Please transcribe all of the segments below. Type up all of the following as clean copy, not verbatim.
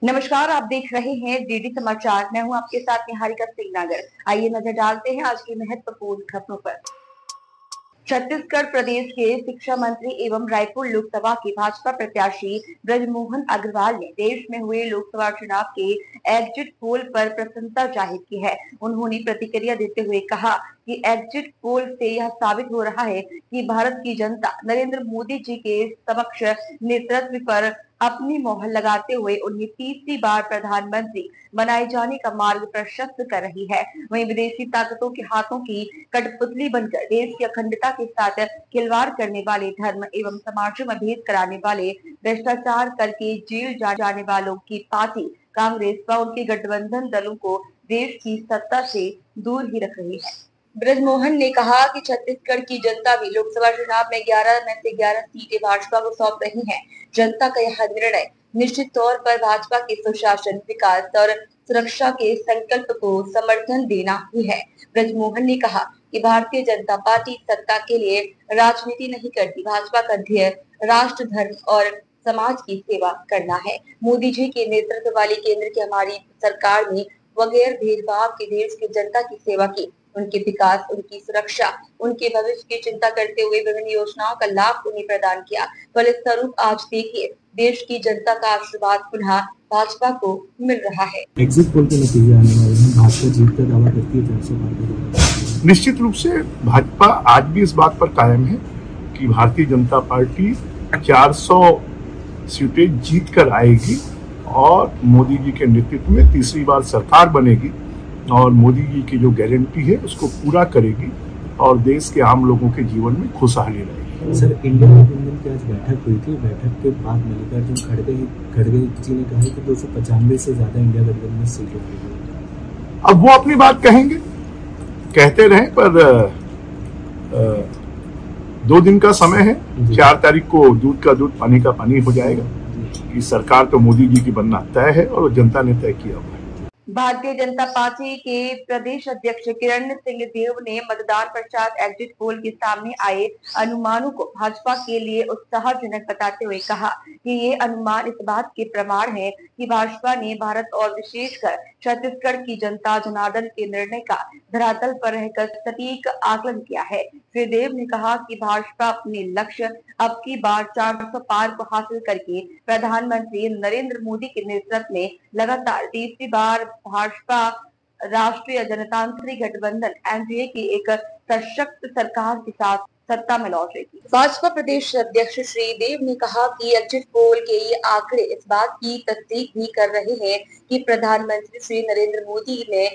नमस्कार, आप देख रहे हैं डीडी समाचार। मैं हूं आपके साथ निहारिका सिंह। आइए नजर डालते हैं आज की महत्वपूर्ण खबरों पर। छत्तीसगढ़ प्रदेश के शिक्षा मंत्री एवं रायपुर लोकसभा के भाजपा प्रत्याशी ब्रजमोहन अग्रवाल ने देश में हुए लोकसभा चुनाव के एग्जिट पोल पर प्रसन्नता जाहिर की है। उन्होंने प्रतिक्रिया देते हुए कहा कि एग्जिट पोल से यह साबित हो रहा है कि भारत की जनता नरेंद्र मोदी जी के समक्ष नेतृत्व पर अपनी मोहर लगाते हुए उन्हें तीसरी बार प्रधानमंत्री बनाए जाने का मार्ग प्रशस्त कर रही है। वहीं विदेशी ताकतों के हाथों की कठपुतली बनकर देश की अखंडता के साथ खिलवाड़ करने वाले, धर्म एवं समाजों में भेद कराने वाले, भ्रष्टाचार करके जेल जाने वालों की पार्टी कांग्रेस व उनके गठबंधन दलों को देश की सत्ता से दूर ही रख रही है। ब्रजमोहन ने कहा कि छत्तीसगढ़ की जनता भी लोकसभा चुनाव में 11 में से 11 सीटें भाजपा को सौंप रही है। जनता का यह निर्णय निश्चित तौर पर भाजपा के सुशासन, विकास और सुरक्षा के संकल्प को समर्थन देना ही है। ब्रजमोहन ने कहा कि भारतीय जनता पार्टी सत्ता के लिए राजनीति नहीं करती। भाजपा का ध्येय राष्ट्र, धर्म और समाज की सेवा करना है। मोदी जी के नेतृत्व वाली केंद्र की हमारी सरकार ने बगैर भेदभाव के देश की जनता की सेवा की। उनके विकास, उनकी सुरक्षा, उनके भविष्य की चिंता करते हुए विभिन्न योजनाओं का लाभ उन्हें प्रदान किया। फलस्वरूप आज देखिए, देश की जनता का आशीर्वाद पुनः भाजपा को मिल रहा है। एग्जिट पोल के नतीजे आने वाले हैं, भाजपा जीत का दावा करती है 400 पार। निश्चित रूप से भाजपा आज भी इस बात पर कायम है कि भारतीय जनता पार्टी 400 सीटें जीत कर आएगी और मोदी जी के नेतृत्व में तीसरी बार सरकार बनेगी और मोदी जी की जो गारंटी है उसको पूरा करेगी और देश के आम लोगों के जीवन में खुशहाली रहेगी। सर, इंडिया गठबंधन की आज बैठक हुई थी। बैठक के बाद मल्लिकार्जुन खड़गे जी ने कहा कि 295 से ज्यादा इंडिया गठबंधन में सीटें मिलेगी। अब वो अपनी बात कहेंगे, कहते रहे, पर 2 दिन का समय है। 4 तारीख को दूध का दूध, पानी का पानी हो जाएगा कि सरकार तो मोदी जी की बनना तय है और जनता ने तय किया हुआ है। भारतीय जनता पार्टी के प्रदेश अध्यक्ष किरण सिंह देव ने मतदान पश्चात एग्जिट पोल के सामने आए अनुमानों को भाजपा के लिए उत्साहजनक बताते हुए कहा कि ये अनुमान इस बात के प्रमाण है कि भाजपा ने भारत और विशेषकर छत्तीसगढ़ की जनता जनार्दन के निर्णय का धरातल पर रहकर सटीक आकलन किया है। श्री देव ने कहा कि भाजपा अपने लक्ष्य अब की बार 400 पार को हासिल करके प्रधानमंत्री नरेंद्र मोदी के नेतृत्व में लगातार तीसरी बार भाजपा राष्ट्रीय जनतांत्रिक गठबंधन एनडीए की एक सशक्त सरकार के साथ सत्ता में लौटेगी। भाजपा प्रदेश अध्यक्ष श्री देव ने कहा कि एग्जिट पोल के ये आंकड़े इस बात की तस्दीक भी कर रहे हैं कि प्रधानमंत्री श्री नरेंद्र मोदी ने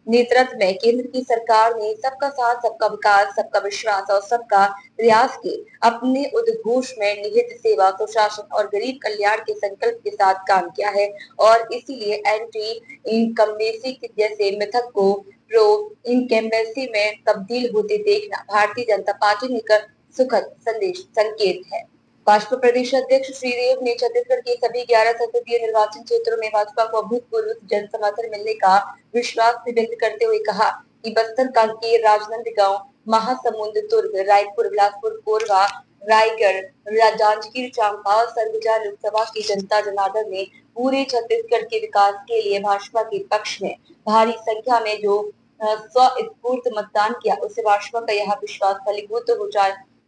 नेतृत्व में केंद्र की सरकार ने सबका साथ, सबका विकास, सबका विश्वास और सबका प्रयास के अपने उद्घोष में निहित सेवा, सुशासन और गरीब कल्याण के संकल्प के साथ काम किया है और इसीलिए एंटी इनकम्बेंसी जैसे मिथक को प्रो इनकम्बेंसी में तब्दील होते देखना भारतीय जनता पार्टी ने सुखद संकेत है। भाजपा प्रदेश अध्यक्ष श्री देव ने छत्तीसगढ़ के सभी 11 संसदीय निर्वाचन क्षेत्रों में भाजपा को अभूतपूर्व जन समर्थन मिलने का विश्वास व्यक्त करते हुए कहा कि बस्तर, कांकेर, राजनांदगांव, महासमुंद, दुर्ग, रायपुर, बिलासपुर, कोरबा, रायगढ़, जांजगीर चांपा और सरगुजा लोकसभा की जनता जनार्दन ने पूरे छत्तीसगढ़ के विकास के लिए भाजपा के पक्ष में भारी संख्या में जो स्वस्फूर्त मतदान किया, उससे भाजपा का यह विश्वास फलीभूत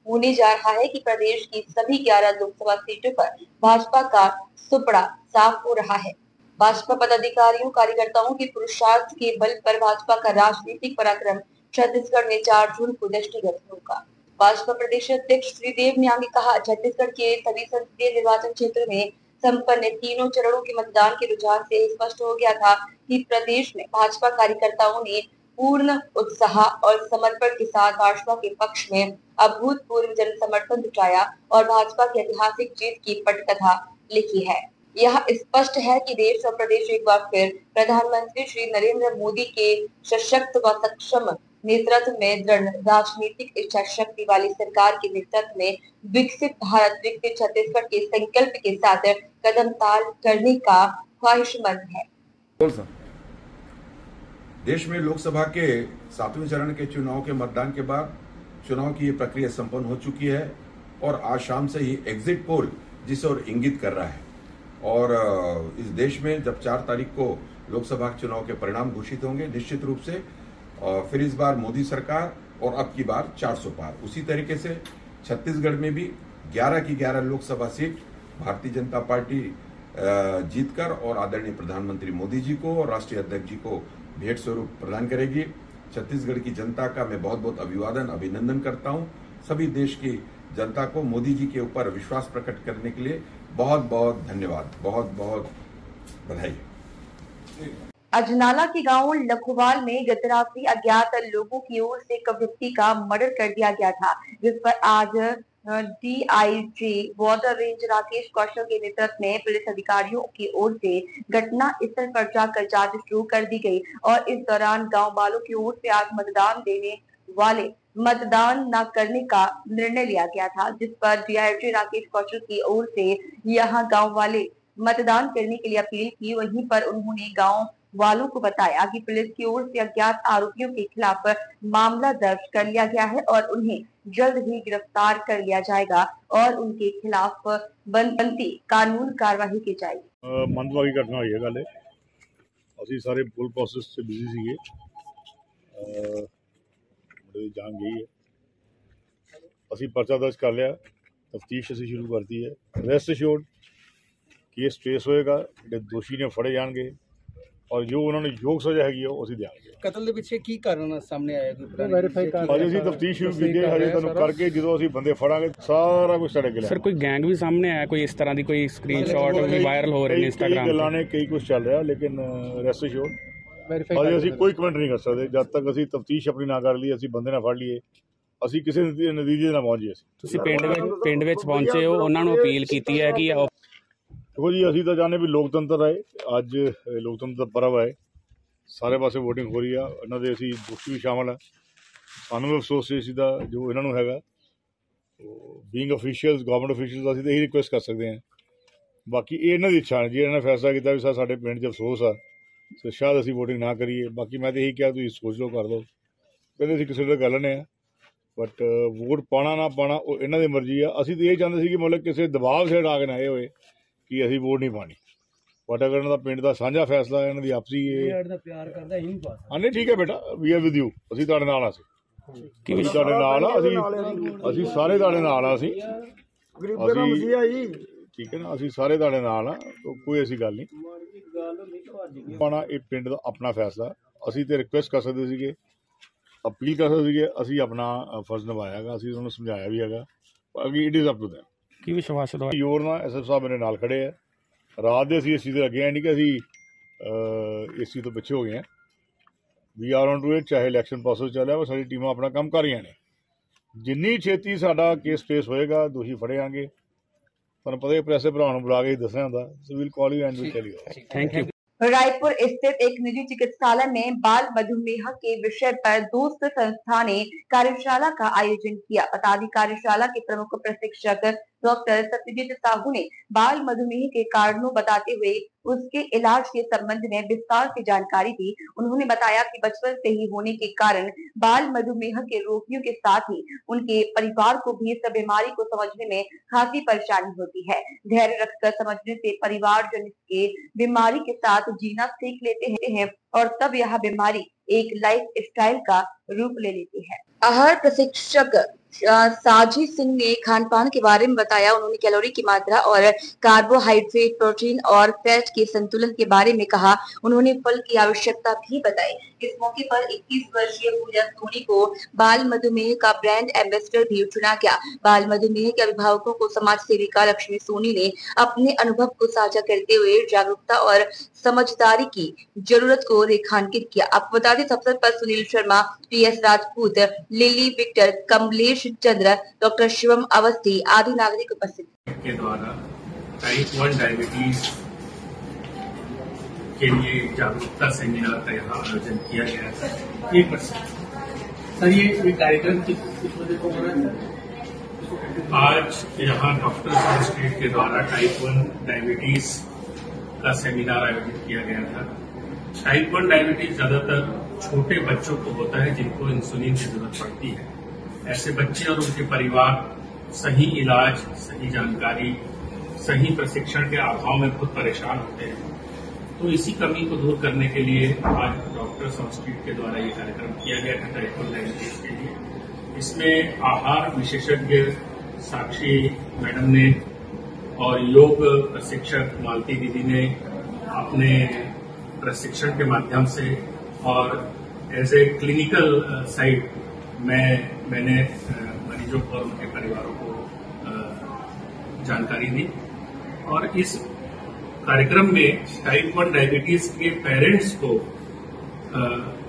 होने जा रहा है कि प्रदेश की सभी 11 लोकसभा सीटों पर भाजपा का सुपड़ा साफ हो रहा है। भाजपा पदाधिकारियों, कार्यकर्ताओं के पुरुषार्थ के बल पर भाजपा का राजनीतिक पराक्रम छत्तीसगढ़ में 4 जून को दृष्टिगत होगा। भाजपा प्रदेश अध्यक्ष श्री देव ने आगे कहा, छत्तीसगढ़ के सभी संसदीय निर्वाचन क्षेत्र में संपन्न तीनों चरणों के मतदान के रुझान से स्पष्ट हो गया था कि प्रदेश में भाजपा कार्यकर्ताओं ने पूर्ण उत्साह और समर्पण के साथ भाजपा के पक्ष में अभूतपूर्व जन समर्थन जुटाया और भाजपा की ऐतिहासिक जीत की पटकथा लिखी है। यह स्पष्ट है कि देश और प्रदेश एक बार फिर प्रधानमंत्री श्री नरेंद्र मोदी के सशक्त व सक्षम नेतृत्व में दृढ़ राजनीतिक इच्छा शक्ति वाली सरकार के नेतृत्व में विकसित भारत, विकसित छत्तीसगढ़ के संकल्प के साथ कदम ताल करने का ख्वाहिशमंद है। देश में लोकसभा के 7वें चरण के चुनाव के मतदान के बाद चुनाव की ये प्रक्रिया संपन्न हो चुकी है और आज शाम से ही एग्जिट पोल जिस ओर इंगित कर रहा है और इस देश में जब 4 तारीख को लोकसभा चुनाव के परिणाम घोषित होंगे निश्चित रूप से, और फिर इस बार मोदी सरकार और अब की बार 400 पार। उसी तरीके से छत्तीसगढ़ में भी 11 की 11 लोकसभा सीट भारतीय जनता पार्टी जीतकर और आदरणीय प्रधानमंत्री मोदी जी को और राष्ट्रीय अध्यक्ष जी को भेंट स्वरूप प्रदान करेगी। छत्तीसगढ़ की जनता का मैं बहुत बहुत अभिनंदन करता हूं। सभी देश की जनता को मोदी जी के ऊपर विश्वास प्रकट करने के लिए बहुत बहुत धन्यवाद, बहुत बहुत बधाई। अजनाला के गांव लखोवाल में गत रात्रि अज्ञात लोगों की ओर से एक व्यक्ति का मर्डर कर दिया गया था, जिस पर आज डीआईजी बॉर्डर रेंज राकेश कौशल के नेतृत्व में पुलिस अधिकारियों की ओर से घटना स्थल पर जाकर जांच शुरू कर दी गई और इस दौरान गांव वालों की ओर से आज मतदान देने वाले मतदान न करने का निर्णय लिया गया था, जिस पर डीआईजी राकेश कौशल की ओर से यहां गांव वाले मतदान करने के लिए अपील की। वहीं पर उन्होंने गांव वालों को बताया कि पुलिस की ओर से अज्ञात आरोपियों के खिलाफ मामला दर्ज कर लिया गया है और उन्हें जल्द ही गिरफ्तार कर लिया जाएगा और उनके खिलाफ बनती कानून कार्रवाई की जाएगी। मंदभागी घटना हुई है गल, ਅਸੀਂ ਸਾਰੇ ਪੁਲ ਪ੍ਰੋਸੈਸ 'ਚ ਬਿਜ਼ੀ ਸੀਗੇ, ਮੁੰਡੇ ਦੀ ਜਾਨ ਗਈ ਹੈ। ਅਸੀਂ ਪਰਚਾ ਦਰਜ ਕਰ ਲਿਆ, ਤਫਤੀਸ਼ ਅਸੀਂ ਸ਼ੁਰੂ ਕਰਤੀ ਹੈ। ਰੈਸਟ ਅਸ਼ੋਰਡ ਕੇਸ ਟ੍ਰੇਸ ਹੋਏਗਾ, ਜਿਹੜੇ ਦੋਸ਼ੀ ਨੇ ਫੜੇ ਜਾਣਗੇ और जो उन्होंने योग सजा हैगी ਉਹ ਅਸੀਂ ਦਿਆਂਗੇ। ਕਤਲ ਦੇ ਪਿੱਛੇ ਕੀ ਕਾਰਨ ਸਾਹਮਣੇ ਆਇਆ ਕੋਈ ਵੈਰੀਫਾਈ ਕਰ ਰਹੇ ਅਸੀਂ ਤਫਤੀਸ਼ ਸ਼ੁਰੂ ਕੀਤੀ ਹੈ, ਹਜੇ ਤੁਹਾਨੂੰ ਕਰਕੇ ਜਦੋਂ ਅਸੀਂ ਬੰਦੇ ਫੜਾਂਗੇ ਸਾਰਾ ਕੁਝ ਸਾਡੇ ਕੋਲ। ਸਰ ਕੋਈ ਗੈਂਗ ਵੀ ਸਾਹਮਣੇ ਆਇਆ, ਕੋਈ ਇਸ ਤਰ੍ਹਾਂ ਦੀ ਕੋਈ ਸਕਰੀਨਸ਼ਾਟ ਵੀ ਵਾਇਰਲ ਹੋ ਰਹੇ ਨੇ ਇੰਸਟਾਗ੍ਰਾਮ ਗੱਲਾਂ ਨੇ, ਕਈ ਕੁਝ ਚੱਲ ਰਿਹਾ, ਲੇਕਿਨ ਰੈਸਟ ਅਸ਼ੋਰਡ ਹਜੇ ਅਸੀਂ ਕੋਈ ਕਮੈਂਟ ਨਹੀਂ ਕਰ ਸਕਦੇ ਜਦ ਤੱਕ ਅਸੀਂ ਤਫਤੀਸ਼ ਆਪਣੀ ਨਾ ਕਰ ਲਈ, ਅਸੀਂ ਬੰਦੇ ਨਾ ਫੜ ਲਈਏ, ਅਸੀਂ ਕਿਸੇ ਨਤੀਜੇ ਨਾ ਪਹੁੰਚੀਏ। ਤੁਸੀਂ ਪਿੰਡ ਵਿੱਚ ਪਹੁੰਚੇ ਹੋ, ਉਹਨਾਂ ਨੂੰ ਅਪੀਲ ਕੀਤੀ ਹੈ ਕਿ देखो जी, ਅਸੀਂ ਤਾਂ ਚਾਹੁੰਦੇ ਵੀ ਲੋਕਤੰਤਰ ਹੈ, ਅੱਜ ਲੋਕਤੰਤਰ ਦਾ ਪਰਵ ਹੈ, ਸਾਰੇ ਪਾਸੇ ਵੋਟਿੰਗ ਹੋ ਰਹੀ ਆ, ਇਹਨਾਂ ਦੇ ਅਸੀਂ ਦੋਸ਼ੀ ਵੀ ਸ਼ਾਮਲ ਆ। ਸਾਨੂੰ ਵੀ ਅਫਸੋਸ ਸੀ ਦਾ ਜੋ ਇਹਨਾਂ ਨੂੰ ਹੈਗਾ, ਬੀਇੰਗ ਅਫੀਸ਼ੀਅਲਸ ਗਵਰਨਮੈਂਟ ਅਫੀਸ਼ੀਅਲਸ ਅਸੀਂ ਤਾਂ ਇਹੀ ਰਿਕੁਐਸਟ ਕਰ ਸਕਦੇ ਹਾਂ। ਬਾਕੀ ਇਹ ਇਹਨਾਂ ਦੀ ਇੱਛਾ ਹੈ, ਜੇ ਇਹਨਾਂ ਨੇ ਫੈਸਲਾ ਕੀਤਾ ਵੀ ਸਰ ਸਾਡੇ ਪਿੰਡ 'ਚ ਅਫਸੋਸ ਆ ਤੇ ਸ਼ਾਇਦ ਅਸੀਂ ਵੋਟਿੰਗ ਨਾ ਕਰੀਏ। ਬਾਕੀ ਮੈਂ ਤਾਂ ਇਹੀ ਕਿਹਾ ਤੁਸੀਂ ਸੋਚ ਲਓ, ਕਰ ਲਓ, ਕਹਿੰਦੇ ਅਸੀਂ ਕਿਸੇ ਦਾ ਗੱਲ ਨਹੀਂ ਆ, ਬਟ ਵੋਟ ਪਾਉਣਾ ਨਾ ਪਾਉਣਾ ਉਹ ਇਹਨਾਂ ਦੀ ਮਰਜ਼ੀ ਆ। ਅਸੀਂ ਤਾਂ ਇਹ ਚਾਹੁੰਦੇ ਸੀ ਕਿ ਮਤਲਬ ਕਿਸੇ ਦਬਾਅ ਹੇਠ ਆ ਕੇ ਨਾ ਇਹ ਹੋਏ ਕਿ ਅਸੀਂ ਵੋਟ ਨਹੀਂ ਪਾਣੀ, ਬਟ ਅਗਰ ਇਹਨਾਂ ਦਾ ਪਿੰਡ ਦਾ ਸਾਂਝਾ ਫੈਸਲਾ ਇਹਨਾਂ ਦੀ ਆਪਸੀ ਪਿਆਰ ਕਰਦਾ ਹੀ ਨਹੀਂ ਪਾ ਹਾਂ ਨਹੀਂ ਠੀਕ ਹੈ ਬੇਟਾ, ਵੀ ਆਰ ਵਿਦ ਯੂ, ਅਸੀਂ ਤੁਹਾਡੇ ਨਾਲ ਆ, ਅਸੀਂ ਤੁਹਾਡੇ ਨਾਲ ਆ, ਅਸੀਂ ਸਾਰੇ ਤੁਹਾਡੇ ਨਾਲ ਆ, ਅਸੀਂ ਠੀਕ ਹੈ ਨਾ, ਅਸੀਂ ਸਾਰੇ ਤੁਹਾਡੇ ਨਾਲ ਆ, ਕੋਈ ਐਸੀ ਗੱਲ ਨਹੀਂ ਪਾਉਣਾ। ਇਹ ਪਿੰਡ ਦਾ ਆਪਣਾ ਫੈਸਲਾ, ਅਸੀਂ ਤੇ ਰਿਕੁਐਸਟ ਕਰ ਸਕਦੇ ਸੀਗੇ, ਅਪੀਲ ਕਰ ਸਕਦੇ ਸੀਗੇ, ਅਸੀਂ ਆਪਣਾ ਫਰਜ਼ ਨਿਭਾਇਆ ਹੈਗਾ, ਅਸੀਂ ਉਹਨੂੰ ਸਮਝਾਇਆ ਵੀ ਹੈਗਾ, ਬਾਕੀ it is up to them. ਕੀ ਵਿਸ਼ਵਾਸ ਦਵਾਇਆ ਜ਼ੋਰ ਨਾਲ ਐਸਐਫ ਸਾਹਿਬ ਮੇਰੇ ਨਾਲ ਖੜੇ ਆ, ਰਾਤ ਦੇ ਅਸੀਂ ਇਸ ਚੀਜ਼ 'ਤੇ ਲੱਗੇ ਹਾਂ, ਨਹੀਂ ਕਿ ਅਸੀਂ ਇਸ ਚੀਜ਼ ਤੋਂ ਪਿੱਛੇ ਹੋ ਗਏ ਹਾਂ। We are on to it, ਚਾਹੇ ਇਲੈਕਸ਼ਨ ਪ੍ਰੋਸੈਸ ਚੱਲਿਆ, ਸਾਡੀ ਟੀਮਾਂ ਆਪਣਾ ਕੰਮ ਕਰ ਰਹੀਆਂ ਨੇ। ਜਿੰਨੀ ਛੇਤੀ ਸਾਡਾ ਕੇਸ ਟ੍ਰੇਸ ਹੋਏਗਾ, ਦੋਸ਼ੀ ਫੜੇਆਂਗੇ। ਤੁਹਾਨੂੰ ਪਤਾ ਹੈ ਪ੍ਰੈਸ ਭਰਾ ਨੂੰ ਬੁਲਾ ਕੇ ਦੱਸਣਾ ਹੁੰਦਾ, so we'll call you and we'll tell you. Thank you. Raipur स्थित एक निजी चिकित्सालय में बाल मधुमेह के विषय पर दोस्त संस्था ने कार्यशाला का आयोजन किया। बता दें, कार्यशाला के प्रमुख प्रशिक्षक डॉक्टर सत्यजीत साहू ने बाल मधुमेह के कारणों बताते हुए उसके इलाज के संबंध में विस्तार से जानकारी दी। उन्होंने बताया कि बचपन से ही होने के कारण बाल मधुमेह के रोगियों के साथ ही उनके परिवार को भी इस बीमारी को समझने में खासी परेशानी होती है। धैर्य रखकर समझने से परिवारजन के बीमारी के साथ जीना सीख लेते हैं और तब यह बीमारी एक लाइफ स्टाइल का रूप ले लेती है। आहार प्रशिक्षक साजी सिंह ने खान पान के बारे में बताया। उन्होंने कैलोरी की मात्रा और कार्बोहाइड्रेट, प्रोटीन और फैट के संतुलन के बारे में कहा। उन्होंने फल की आवश्यकता भी बताई। इस मौके पर 21 वर्षीय पूजा सोनी को बाल मधुमेह का ब्रांड एम्बेसडर भी चुना गया। बाल मधुमेह के अभिभावकों को समाज सेविका लक्ष्मी सोनी ने अपने अनुभव को साझा करते हुए जागरूकता और समझदारी की जरूरत को रेखांकित किया। आपको बता दें, इस अवसर पर Sunil Sharma, PS Rajput, Lily Victor, Kamlesh Chandra, doctor Shivam Awasthi आदि नागरिक उपस्थित के द्वारा टाइप 1 डायबिटीज के लिए जागरूकता सेमिनार का यहाँ आयोजन किया गया था। 1% सर, ये कार्यक्रम किस वजह को हो रहा है? आज यहाँ डॉक्टर स्टेट के द्वारा टाइप 1 डायबिटीज का सेमिनार आयोजित किया गया था। टाइप 1 डायबिटीज ज्यादातर छोटे बच्चों को होता है जिनको इंसुलिन की जरूरत पड़ती है। ऐसे बच्चे और उनके परिवार सही इलाज, सही जानकारी सही प्रशिक्षण के अभाव में बहुत परेशान होते हैं। तो इसी कमी को दूर करने के लिए आज डॉक्टर्स ऑन स्ट्रीट के द्वारा ये कार्यक्रम किया गया था टाइप 1 डायबिटीज के लिए। इसमें आहार विशेषज्ञ साक्षी मैडम ने और योग प्रशिक्षक मालती दीदी ने अपने प्रशिक्षण के माध्यम से और एज ए क्लिनिकल साइड मैंने मरीजों को और उनके परिवारों को जानकारी दी। और इस कार्यक्रम में टाइप 1 डायबिटीज के पेरेंट्स को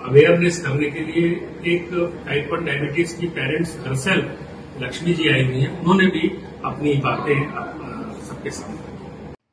अवेयरनेस करने के लिए एक टाइप 1 डायबिटीज की पेरेंट्स हरसेल्फ लक्ष्मी जी आई हुई हैं, उन्होंने भी अपनी बातें सबके सामने।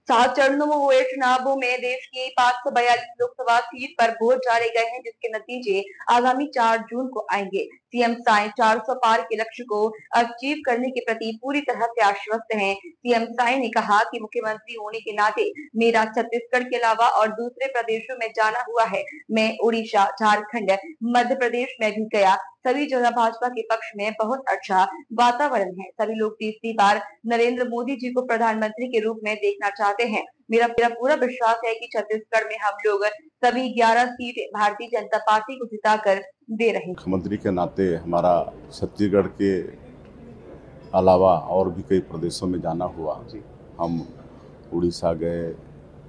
7 चरणों में हुए चुनावों में देश की 542 लोकसभा सीट पर वोट डाले गए हैं, जिसके नतीजे आगामी 4 जून को आएंगे। सीएम साई 400 पार के लक्ष्य को अचीव करने के प्रति पूरी तरह से आश्वस्त हैं। सीएम साई ने कहा कि मुख्यमंत्री होने के नाते मेरा छत्तीसगढ़ के अलावा और दूसरे प्रदेशों में जाना हुआ है। मैं उड़ीसा, झारखंड, मध्य प्रदेश में भी गया। सभी जगह भाजपा के पक्ष में बहुत अच्छा वातावरण है। सभी लोग तीसरी बार नरेंद्र मोदी जी को प्रधानमंत्री के रूप में देखना चाहते हैं। मेरा पूरा विश्वास है कि छत्तीसगढ़ में हम लोग सभी 11 सीट भारतीय जनता पार्टी को जिताकर दे रहे हैं। मुख्यमंत्री के नाते हमारा छत्तीसगढ़ के अलावा और भी कई प्रदेशों में जाना हुआ। हम उड़ीसा गए,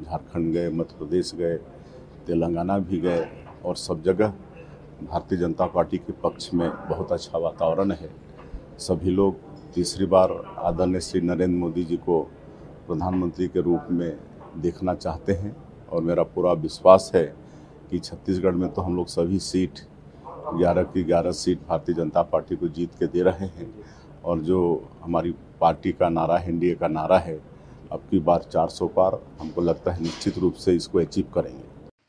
झारखंड गए, मध्य प्रदेश गए, तेलंगाना भी गए और सब जगह भारतीय जनता पार्टी के पक्ष में बहुत अच्छा वातावरण है। सभी लोग तीसरी बार आदरणीय श्री नरेंद्र मोदी जी को प्रधानमंत्री के रूप में देखना चाहते हैं और मेरा पूरा विश्वास है कि छत्तीसगढ़ में तो हम लोग सभी सीट 11 की 11 सीट भारतीय जनता पार्टी को जीत के दे रहे हैं। और जो हमारी पार्टी का नारा है, एनडीए का नारा है, अब की बार 400 पार, हमको लगता है निश्चित रूप से इसको अचीव करेंगे।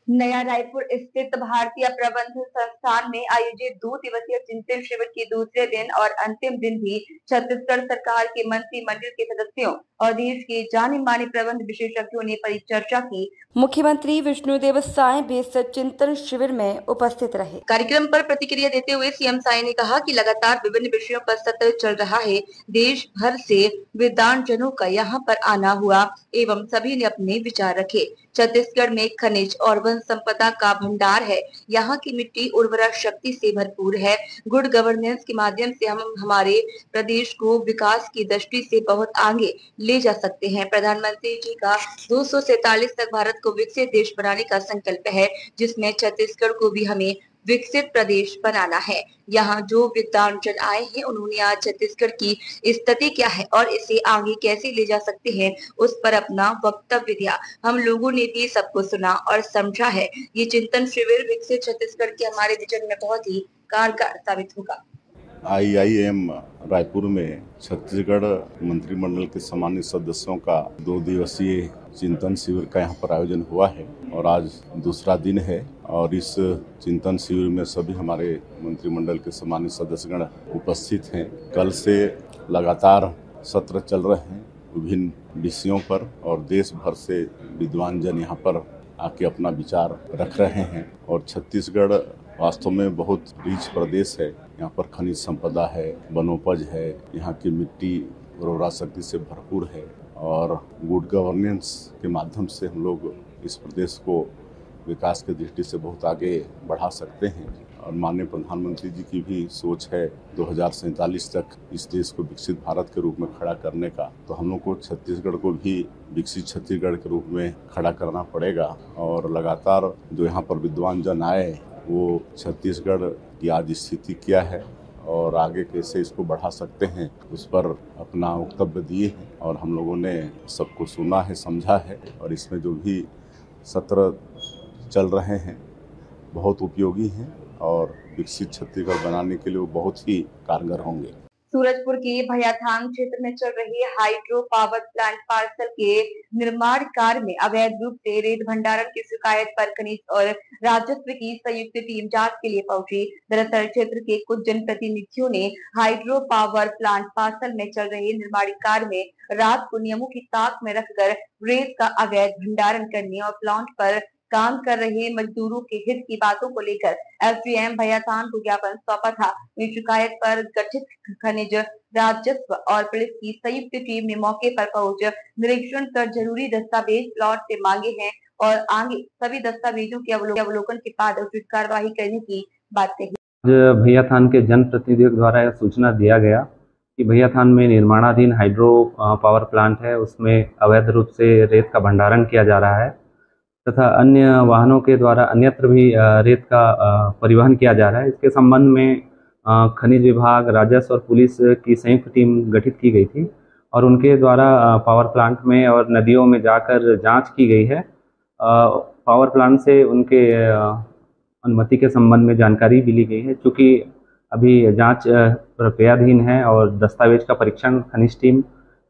नया रायपुर स्थित भारतीय प्रबंधन संस्थान में आयोजित 2 दिवसीय चिंतन शिविर के दूसरे दिन और अंतिम दिन भी छत्तीसगढ़ सरकार के मंत्रिमंडल के सदस्यों और देश के जाने माने प्रबंध विशेषज्ञों ने परिचर्चा की। मुख्यमंत्री विष्णुदेव साय भी इस चिंतन शिविर में उपस्थित रहे। कार्यक्रम पर प्रतिक्रिया देते हुए सीएम साय ने कहा कि लगातार विभिन्न विषयों पर सत्र चल रहा है। देश भर से विद्वानजनों का यहाँ पर आना हुआ एवं सभी ने अपने विचार रखे। छत्तीसगढ़ में खनिज और वन संपदा का भंडार है। यहाँ की मिट्टी उर्वरा शक्ति से भरपूर है। गुड गवर्नेंस के माध्यम से हम हमारे प्रदेश को विकास की दृष्टि से बहुत आगे ले जा सकते हैं। प्रधानमंत्री जी का 247 तक भारत को विकसित देश बनाने का संकल्प है, जिसमें छत्तीसगढ़ को भी हमें विकसित प्रदेश बनाना है। यहाँ जो विद्वानजन आए हैं, उन्होंने आज छत्तीसगढ़ की स्थिति क्या है और इसे आगे कैसे ले जा सकते हैं, उस पर अपना वक्तव्य दिया। हम लोगों ने भी सबको सुना और समझा है। ये चिंतन शिविर विकसित छत्तीसगढ़ के हमारे विजन में बहुत ही कारगर साबित होगा। IIM रायपुर में छत्तीसगढ़ मंत्रिमंडल के सम्मानित सदस्यों का 2 दिवसीय चिंतन शिविर का यहाँ पर आयोजन हुआ है और आज दूसरा दिन है। और इस चिंतन शिविर में सभी हमारे मंत्रिमंडल के सम्मानित सदस्यगण उपस्थित हैं। कल से लगातार सत्र चल रहे हैं विभिन्न विषयों पर और देश भर से विद्वान जन यहाँ पर आके अपना विचार रख रहे हैं। और छत्तीसगढ़ वास्तव में बहुत रिच प्रदेश है। यहाँ पर खनिज संपदा है, वनोपज है, यहाँ की मिट्टी उर्वरा शक्ति से भरपूर है और गुड गवर्नेंस के माध्यम से हम लोग इस प्रदेश को विकास की दृष्टि से बहुत आगे बढ़ा सकते हैं। और माननीय प्रधानमंत्री जी की भी सोच है 2047 तक इस देश को विकसित भारत के रूप में खड़ा करने का। तो हम लोग को छत्तीसगढ़ को भी विकसित छत्तीसगढ़ के रूप में खड़ा करना पड़ेगा। और लगातार जो यहाँ पर विद्वान जन आए वो छत्तीसगढ़ की आज स्थिति क्या है और आगे कैसे इसको बढ़ा सकते हैं, उस पर अपना वक्तव्य दिए हैं और हम लोगों ने सबको सुना है, समझा है। और इसमें जो भी सत्र चल रहे हैं बहुत उपयोगी हैं और विकसित छत्तीसगढ़ बनाने के लिए वो बहुत ही कारगर होंगे। सूरजपुर के भैयाथांग क्षेत्र में चल रही हाइड्रो पावर प्लांट पार्सल के निर्माण कार्य में अवैध रूप से रेत भंडारण की शिकायत पर खनिज और राजस्व की संयुक्त टीम जांच के लिए पहुंची। दरअसल क्षेत्र के कुछ जनप्रतिनिधियों ने हाइड्रो पावर प्लांट पार्सल में चल रहे निर्माण कार्य में रात को नियमों की ताक में रखकर रेत का अवैध भंडारण करने और प्लांट पर काम कर रहे मजदूरों के हित की बातों को लेकर एसडीएम भैयाथान को ज्ञापन सौंपा था। इस शिकायत पर गठित खनिज, राजस्व और पुलिस की संयुक्त टीम ने मौके पर पहुंच निरीक्षण कर जरूरी दस्तावेज प्लॉट से मांगे हैं और आगे सभी दस्तावेजों के अवलोकन के बाद उचित कार्रवाई करने की बात कही। भैयाथान के जनप्रतिनिधियों द्वारा यह सूचना दिया गया कि भैयाथान में निर्माणाधीन हाइड्रो पावर प्लांट है, उसमें अवैध रूप से रेत का भंडारण किया जा रहा है तथा अन्य वाहनों के द्वारा अन्यत्र भी रेत का परिवहन किया जा रहा है। इसके संबंध में खनिज विभाग, राजस्व और पुलिस की संयुक्त टीम गठित की गई थी और उनके द्वारा पावर प्लांट में और नदियों में जाकर जांच की गई है। पावर प्लांट से उनके अनुमति के संबंध में जानकारी भी ली गई है। चूँकि अभी जांच प्रक्रियाधीन है और दस्तावेज का परीक्षण खनिज टीम,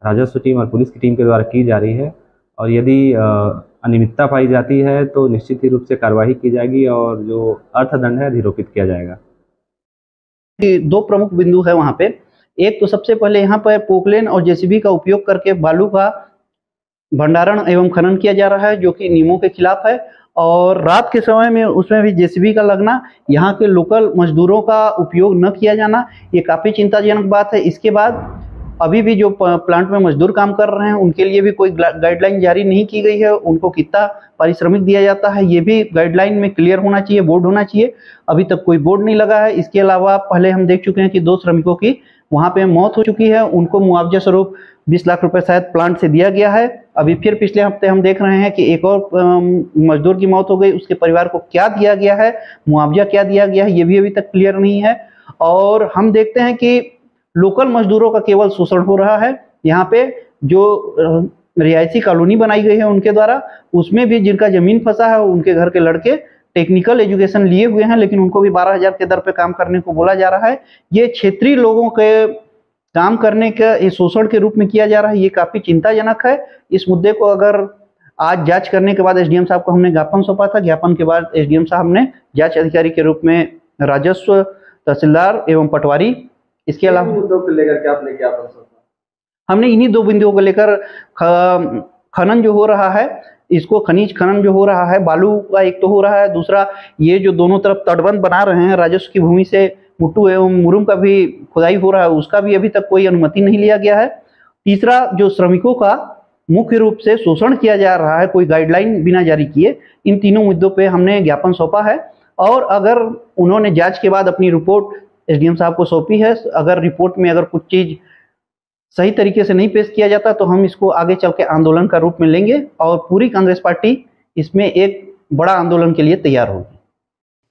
राजस्व टीम और पुलिस की टीम के द्वारा की जा रही है और यदि अनियमितता पाई जाती है तो निश्चित ही रूप से कार्रवाई की जाएगी और जो अर्थदंड है अधिरोपित किया जाएगा। दो प्रमुख बिंदु है वहाँ पे। एक तो सबसे पहले यहाँ पर पोकलेन और जेसीबी का उपयोग करके बालू का भंडारण एवं खनन किया जा रहा है, जो कि नियमों के खिलाफ है और रात के समय में उसमें भी जेसीबी का लगना, यहाँ के लोकल मजदूरों का उपयोग न किया जाना, ये काफ़ी चिंताजनक बात है। इसके बाद अभी भी जो प्लांट में मजदूर काम कर रहे हैं उनके लिए भी कोई गाइडलाइन जारी नहीं की गई है। उनको कितना पारिश्रमिक दिया जाता है ये भी गाइडलाइन में क्लियर होना चाहिए, बोर्ड होना चाहिए। अभी तक कोई बोर्ड नहीं लगा है। इसके अलावा पहले हम देख चुके हैं कि 2 श्रमिकों की वहाँ पे मौत हो चुकी है, उनको मुआवजा स्वरूप 20 लाख रुपए शायद प्लांट से दिया गया है। अभी फिर पिछले हफ्ते हम देख रहे हैं कि एक और मजदूर की मौत हो गई, उसके परिवार को क्या दिया गया है, मुआवजा क्या दिया गया है, ये भी अभी तक क्लियर नहीं है। और हम देखते हैं कि लोकल मजदूरों का केवल शोषण हो रहा है। यहाँ पे जो रिहायशी कॉलोनी बनाई गई है उनके द्वारा, उसमें भी जिनका जमीन फंसा है उनके घर के लड़के टेक्निकल एजुकेशन लिए हुए हैं, लेकिन उनको भी 12,000 के दर पे काम करने को बोला जा रहा है। ये क्षेत्रीय लोगों के काम करने का शोषण के रूप में किया जा रहा है, ये काफी चिंताजनक है। इस मुद्दे को अगर आज जांच करने के बाद एसडीएम साहब को हमने ज्ञापन सौंपा था। ज्ञापन के बाद एसडीएम साहब ने जांच अधिकारी के रूप में राजस्व, तहसीलदार एवं पटवारी, इसके अलावा मुद्दों को लेकर के आपने ज्ञापन सौंपा? हमने इन्हीं 2 बिंदुओं को लेकर खनन जो हो रहा है, इसको खनिज खनन जो हो रहा है, बालू का एक तो हो रहा है, दूसरा ये जो दोनों तरफ तटबंध बना रहे हैं, राजस्व की भूमि से मुट्टू एवं मुरुम का भी खुदाई हो रहा है, उसका भी अभी तक कोई अनुमति नहीं लिया गया है। तीसरा, जो श्रमिकों का मुख्य रूप से शोषण किया जा रहा है कोई गाइडलाइन बिना जारी किए, इन तीनों मुद्दों पे हमने ज्ञापन सौंपा है और अगर उन्होंने जांच के बाद अपनी रिपोर्ट एसडीएम साहब को सौंपी है, अगर रिपोर्ट में अगर कुछ चीज सही तरीके से नहीं पेश किया जाता तो हम इसको आगे चल के आंदोलन का रूप में लेंगे और पूरी कांग्रेस पार्टी इसमें एक बड़ा आंदोलन के लिए तैयार होगी।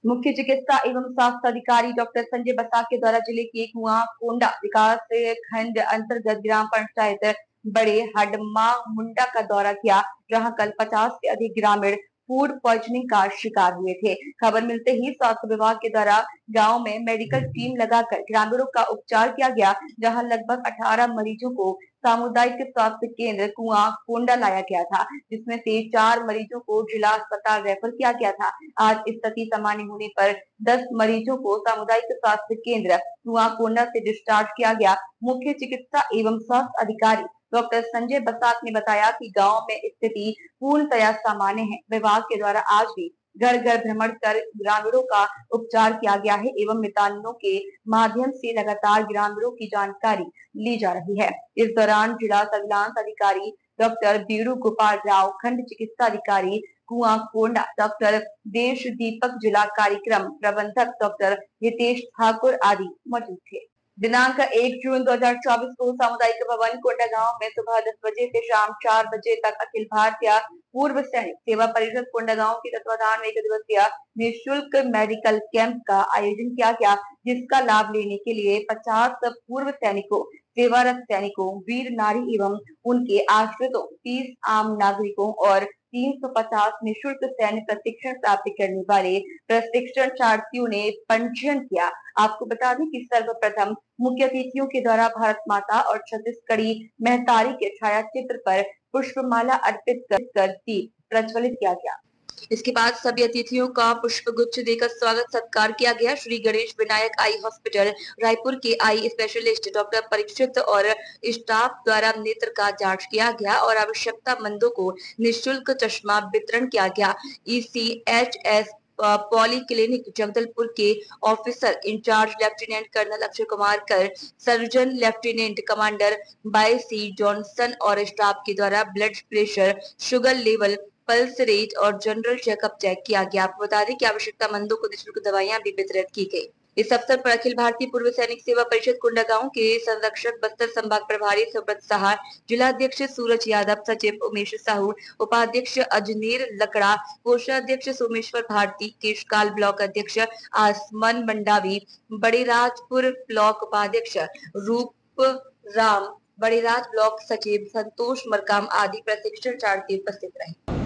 मुख्य चिकित्सा एवं स्वास्थ्य अधिकारी डॉक्टर संजय बसाक के द्वारा जिले के कुआं कोंडा विकास खंड अंतर्गत ग्राम पंचायत बड़े हडमा मुंडा का दौरा किया, जहां कल 50 से अधिक ग्रामीण फूड पॉइजनिंग का शिकार हुए थे। खबर मिलते ही स्वास्थ्य विभाग के द्वारा गांव में मेडिकल टीम लगाकर ग्रामीणों का उपचार किया गया, जहां लगभग 18 मरीजों को सामुदायिक स्वास्थ्य केंद्र कुआं कोंडा लाया गया था, जिसमें से 4 मरीजों को जिला अस्पताल रेफर किया गया था। आज स्थिति सामान्य होने पर 10 मरीजों को सामुदायिक स्वास्थ्य केंद्र कुआं कोंडा से डिस्चार्ज किया गया। मुख्य चिकित्सा एवं स्वास्थ्य अधिकारी डॉक्टर संजय बसाक ने बताया कि गांव में स्थिति पूर्णतया सामान्य है। विभाग के द्वारा आज भी घर घर भ्रमण कर ग्रामीणों का उपचार किया गया है एवं मितानिनों के माध्यम से लगातार ग्रामीणों की जानकारी ली जा रही है। इस दौरान जिला सर्विलांस अधिकारी डॉक्टर बीरू गोपाल राव, खंड चिकित्सा अधिकारी कुआं कोंडा डॉक्टर देश दीपक, जिला कार्यक्रम प्रबंधक डॉक्टर हितेश ठाकुर आदि मौजूद थे। दिनांक 1 जून 2024 को सामुदायिक भवन कोंडा गांव में सुबह 10 बजे से शाम 4 बजे तक अखिल भारतीय पूर्व सैनिक सेवा परिषद कोंडा गांव के तत्वाधान में 1 दिवसीय निःशुल्क मेडिकल कैंप का आयोजन किया गया, जिसका लाभ लेने के लिए 50 पूर्व सैनिकों, सेवारत सैनिकों, वीर नारी एवं उनके आश्रितों, 30 आम नागरिकों और 350 निःशुल्क सैन्य प्रशिक्षण प्राप्त करने वाले प्रशिक्षणार्थियों ने पंजीयन किया। आपको बता दें कि सर्वप्रथम मुख्य अतिथियों के द्वारा भारत माता और छत्तीसगढ़ी महतारी के छाया चित्र पर पुष्पमाला अर्पित कर दीप प्रज्वलित किया गया। इसके बाद सभी अतिथियों का पुष्प गुच्छ देकर स्वागत सत्कार किया गया। श्री गणेश विनायक आई हॉस्पिटल रायपुर के आई स्पेशलिस्ट डॉक्टर परीक्षित और स्टाफ द्वारा नेत्र का जांच किया गया और आवश्यकतामंदों को निःशुल्क चश्मा वितरण किया गया। ECHS पॉली क्लिनिक जगदलपुर के officer in charge lieutenant colonel Akshay Kumar Kar, surgeon lieutenant commander बाय सी जॉनसन और स्टाफ के द्वारा blood pressure, sugar level, pulse rate और जनरल चेकअप चेक किया गया। आपको बता दें कि आवश्यकतामंदों को निःशुल्क दवाइयां भी वितरित की गई। इस अवसर पर अखिल भारतीय पूर्व सैनिक सेवा परिषद कोंडागांव के संरक्षक बस्तर संभाग प्रभारी सुब्रत साहा, जिलाध्यक्ष सूरज यादव, सचिव उमेश साहू, उपाध्यक्ष अजनेर लकड़ा, कोषाध्यक्ष सोमेश्वर भारती, केशकाल ब्लॉक अध्यक्ष आसमान मंडावी, बड़ेराजपुर ब्लॉक उपाध्यक्ष रूप राम, बड़ेराज ब्लॉक सचिव संतोष मरकाम आदि प्रशिक्षणार्थी उपस्थित रहे।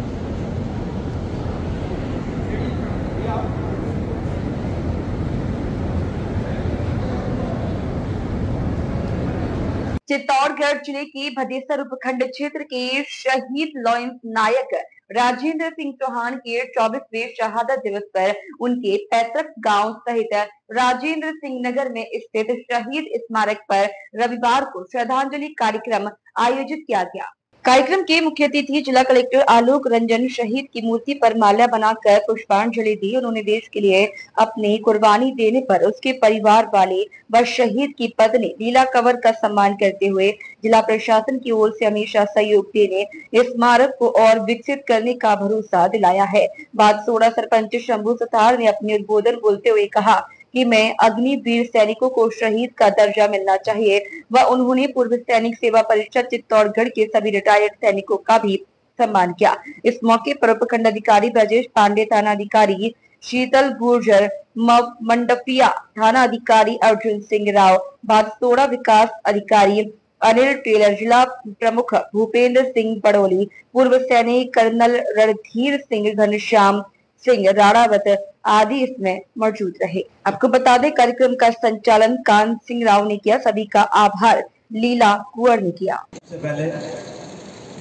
चित्तौड़गढ़ जिले के भदेसर उपखंड क्षेत्र के शहीद लॉयंस नायक राजेंद्र सिंह चौहान के 24वें शहादत दिवस पर उनके पैतृक गांव सहित राजेंद्र सिंह नगर में स्थित शहीद स्मारक पर रविवार को श्रद्धांजलि कार्यक्रम आयोजित किया गया। कार्यक्रम के मुख्य अतिथि जिला कलेक्टर आलोक रंजन शहीद की मूर्ति पर माल्या बनाकर पुष्पांजलि दी। उन्होंने देश के लिए अपनी कुर्बानी देने पर उसके परिवार वाले व शहीद की पत्नी लीला कंवर का सम्मान करते हुए जिला प्रशासन की ओर से हमेशा सहयोग देने इस स्मारक को और विकसित करने का भरोसा दिलाया है। बादसोड़ा सरपंच शंभू सतार ने अपने उद्बोधन बोलते हुए कहा कि मैं अग्निवीर सैनिकों को शहीद का दर्जा मिलना चाहिए व उन्होंने पूर्व सैनिक सेवा परिषद चित्तौड़गढ़ के सभी रिटायर्ड सैनिकों का भी सम्मान किया। इस मौके पर उपखंड अधिकारी ब्रजेश पांडे, थाना अधिकारी शीतल गुर्जर, मंडपिया थाना अधिकारी अर्जुन सिंह राव, बादसोड़ा विकास अधिकारी अनिल टेलर, जिला प्रमुख भूपेंद्र सिंह बड़ोली, पूर्व सैनिक कर्नल रणधीर सिंह, घनश्याम सिंह राणावत आदि इसमें मौजूद रहे। आपको बता दें कार्यक्रम का संचालन कान सिंह राव ने किया। सभी का आभार लीला कुंवर ने किया। सबसे पहले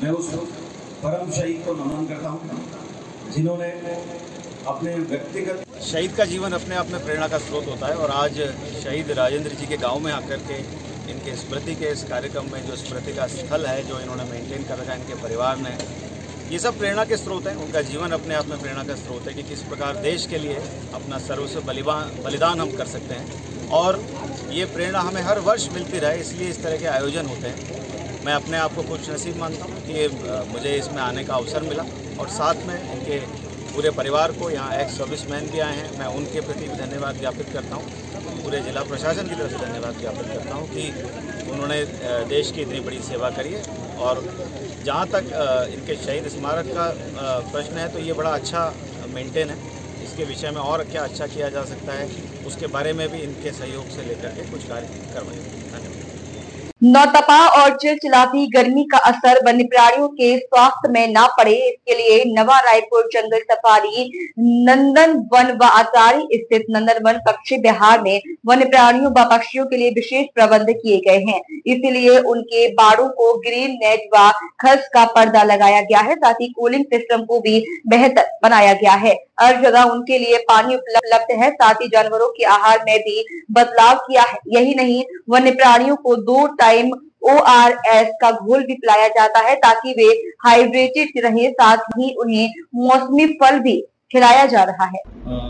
मैं उस परम शहीद को नमन करता हूं जिन्होंने अपने व्यक्तिगत शहीद का जीवन अपने आप में प्रेरणा का स्रोत होता है और आज शहीद राजेंद्र जी के गांव में आकर के इनके स्मृति के इस कार्यक्रम में जो स्मृति का स्थल है जो इन्होंने मेंटेन कर रखा है इनके परिवार ने, ये सब प्रेरणा के स्रोत हैं। उनका जीवन अपने आप में प्रेरणा का स्रोत है कि किस प्रकार देश के लिए अपना सर्वस्व बलिदान हम कर सकते हैं और ये प्रेरणा हमें हर वर्ष मिलती रहे, इसलिए इस तरह के आयोजन होते हैं। मैं अपने आप को खुश नसीब मानता हूँ कि मुझे इसमें आने का अवसर मिला और साथ में इनके पूरे परिवार को, यहाँ एक्स सर्विसमैन भी आए हैं, मैं उनके प्रति भी धन्यवाद ज्ञापित करता हूँ। पूरे जिला प्रशासन की तरफ से धन्यवाद ज्ञापित करता हूँ कि उन्होंने देश की इतनी बड़ी सेवा करी है। और जहाँ तक इनके शहीद स्मारक का प्रश्न है तो ये बड़ा अच्छा मेंटेन है। इसके विषय में और क्या अच्छा किया जा सकता है उसके बारे में भी इनके सहयोग से लेकर के कुछ कार्य करवाएंगे। धन्यवाद। नौतपा और चिलचिलाती गर्मी का असर वन्य प्राणियों के स्वास्थ्य में न पड़े, इसके लिए नवा रायपुर जंगल सफारी नंदन वन व आचारी स्थित नंदन वन पक्षी विहार में वन्य प्राणियों व पक्षियों के लिए विशेष प्रबंध किए गए हैं। इसीलिए उनके बाड़ों को ग्रीन नेट व खस का पर्दा लगाया गया है। साथ ही कूलिंग सिस्टम को भी बेहतर बनाया गया है। हर जगह उनके लिए पानी उपलब्ध है। साथ ही जानवरों के आहार में भी बदलाव किया है। यही नहीं, वन्य प्राणियों को 2 टाइम ORS का घोल भी पिलाया जाता है ताकि वे हाइड्रेटेड रहे। साथ ही उन्हें मौसमी फल भी खिलाया जा रहा है।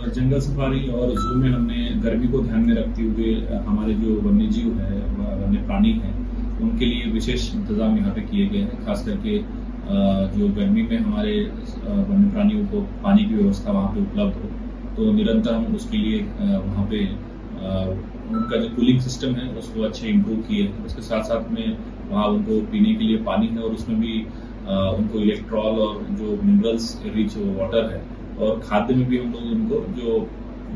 जंगल सफारी और जू में हमने गर्मी को ध्यान में रखते हुए हमारे जो वन्य जीव है, वन्य प्राणी है, उनके लिए विशेष इंतजाम यहाँ पे किए गए हैं। खास करके जो गर्मी में हमारे वन्य प्राणियों को पानी की व्यवस्था वहाँ पे उपलब्ध हो, तो निरंतर हम उसके लिए वहाँ पे उनका जो कूलिंग सिस्टम है उसको अच्छे इम्प्रूव किए हैं। उसके साथ साथ में वहाँ उनको पीने के लिए पानी है और उसमें भी उनको इलेक्ट्रॉल और जो मिनरल्स रिच वाटर है और खाद्य में भी हम लोग उनको जो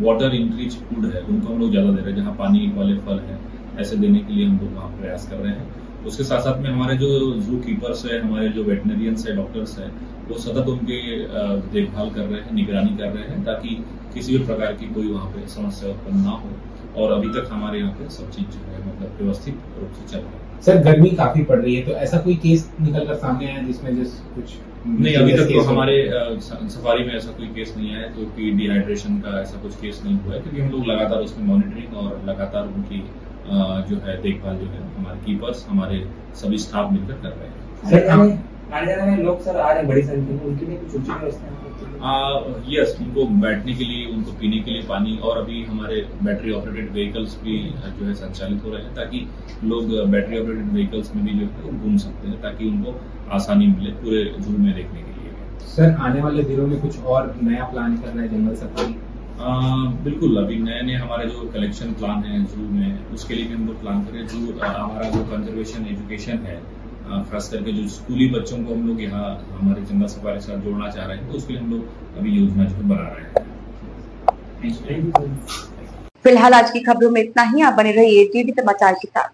वाटर इनरिच फूड है उनको हम लोग ज्यादा दे रहे हैं। जहाँ पानी वाले फल है ऐसे देने के लिए हम लोग वहाँ प्रयास कर रहे हैं। उसके साथ साथ में हमारे जो जू कीपर्स है, हमारे जो वेटनरियंस है, डॉक्टर्स है, वो सतत उनके देखभाल कर रहे हैं, निगरानी कर रहे हैं ताकि किसी भी प्रकार की कोई वहाँ पे समस्या उत्पन्न ना हो। और अभी तक हमारे यहाँ पे सब चीज जो है मतलब व्यवस्थित रूप से चल रहा है। सर, गर्मी काफी पड़ रही है, तो ऐसा कोई केस निकल कर सामने आया जिसमें कुछ नहीं, अभी तक तो हमारे सफारी में ऐसा कोई केस नहीं आया है, क्योंकि डिहाइड्रेशन का ऐसा कुछ केस नहीं हुआ है, क्योंकि हम लोग लगातार उसमें मॉनिटरिंग और लगातार उनकी जो है देखभाल जो है हमारे कीपर्स, हमारे सभी स्टाफ मिलकर कर रहे हैं। आने जाने में लोग सर आ रहे हैं बड़ी संख्या में, उनके लिए कुछ उचित व्यवस्था है? यस, उनको बैठने के लिए, उनको पीने के लिए पानी, और अभी हमारे बैटरी ऑपरेटेड व्हीकल्स भी जो है संचालित हो रहे हैं, ताकि लोग बैटरी ऑपरेटेड व्हीकल्स में भी जो है घूम सकते हैं, ताकि उनको आसानी मिले पूरे जू में देखने के लिए। सर आने वाले दिनों में कुछ और नया प्लान करना है जंगल सफारी? बिल्कुल, अभी नए हमारे जो कलेक्शन प्लान है जू में, उसके लिए भी हम लोग प्लान करें। जू हमारा जो कंजर्वेशन एजुकेशन है, खास करके जो स्कूली बच्चों को हम लोग यहाँ हमारे जंगल सफारी के साथ जोड़ना चाह रहे हैं, तो उसके लिए हम लोग अभी योजना जो है बना रहे हैं। फिलहाल आज की खबरों में इतना ही। आप बने रहिए टीवी समाचार के साथ।